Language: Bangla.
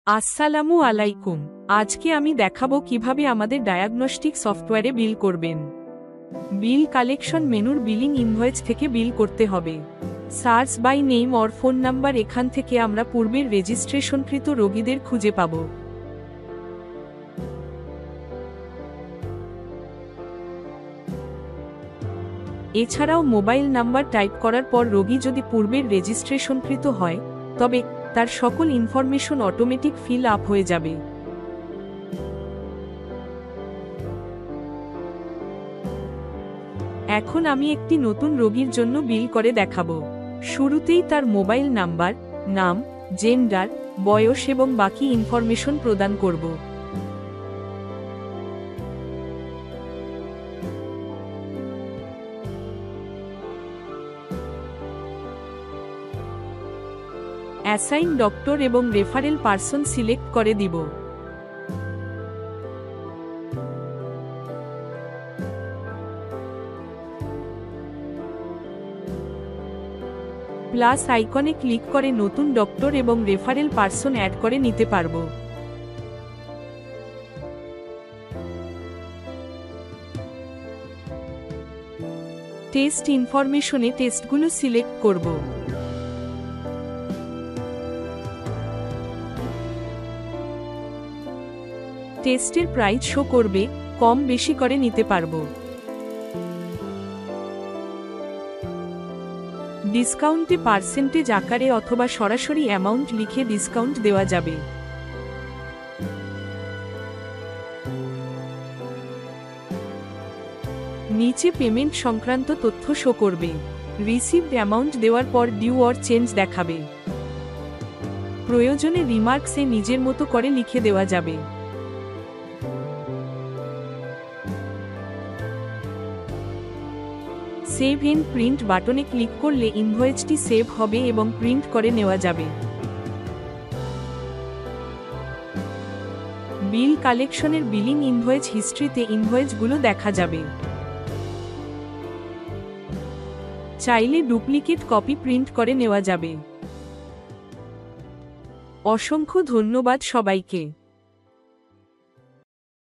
আসসালামু আলাইকুম। আজকে আমি দেখাবো কিভাবে আমাদের ডায়াগনস্টিক সফটওয়্যারে বিল করবেন। বিল কালেকশন মেনুর বিলিং ইনভয়েস থেকে বিল করতে হবে। Search by name or phone number, এখান থেকে আমরা পূর্বের রেজিস্ট্রেশনকৃত রোগীদের খুঁজে পাব। এছাড়াও মোবাইল নাম্বার টাইপ করার পর রোগী যদি পূর্বের রেজিস্ট্রেশনকৃত হয় তবে তার সকল ইনফরমেশন অটোমেটিক ফিল আপ হয়ে যাবে। এখন আমি একটি নতুন রোগীর জন্য বিল করে দেখাবো। শুরুতেই তার মোবাইল নাম্বার, নাম, জেন্ডার, বয়স এবং বাকি ইনফরমেশন প্রদান করব। অ্যাসাইন ডক্টর এবং রেফারেল পারসন সিলেক্ট করে দিব। প্লাস আইকনে ক্লিক করে নতুন ডক্টর এবং রেফারেল পারসন অ্যাড করে নিতে পারব। টেস্ট ইনফরমেশনে টেস্টগুলো সিলেক্ট করব। টেস্টের প্রাইস শো করবে, কম বেশি করে নিতে পারবো। ডিসকাউন্টে পার্সেন্টেজ আকারে অথবা সরাসরি অ্যামাউন্ট লিখে ডিসকাউন্ট দেওয়া যাবে। নিচে পেমেন্ট সংক্রান্ত তথ্য শো করবে। রিসিভড অ্যামাউন্ট দেওয়ার পর ডিউ অর চেঞ্জ দেখাবে। প্রয়োজনে রিমার্কসে নিজের মতো করে লিখে দেওয়া যাবে। সেভ এন্ড প্রিন্ট বাটনে ক্লিক করলে ইনভয়েসটি সেভ হবে এবং প্রিন্ট করে নেওয়া যাবে। বিল কালেকশনের বিলিং ইনভয়েস হিস্ট্রিতে ইনভয়েসগুলো দেখা যাবে। চাইলে ডুপ্লিকেট কপি প্রিন্ট করে নেওয়া যাবে। অসংখ্য ধন্যবাদ সবাইকে।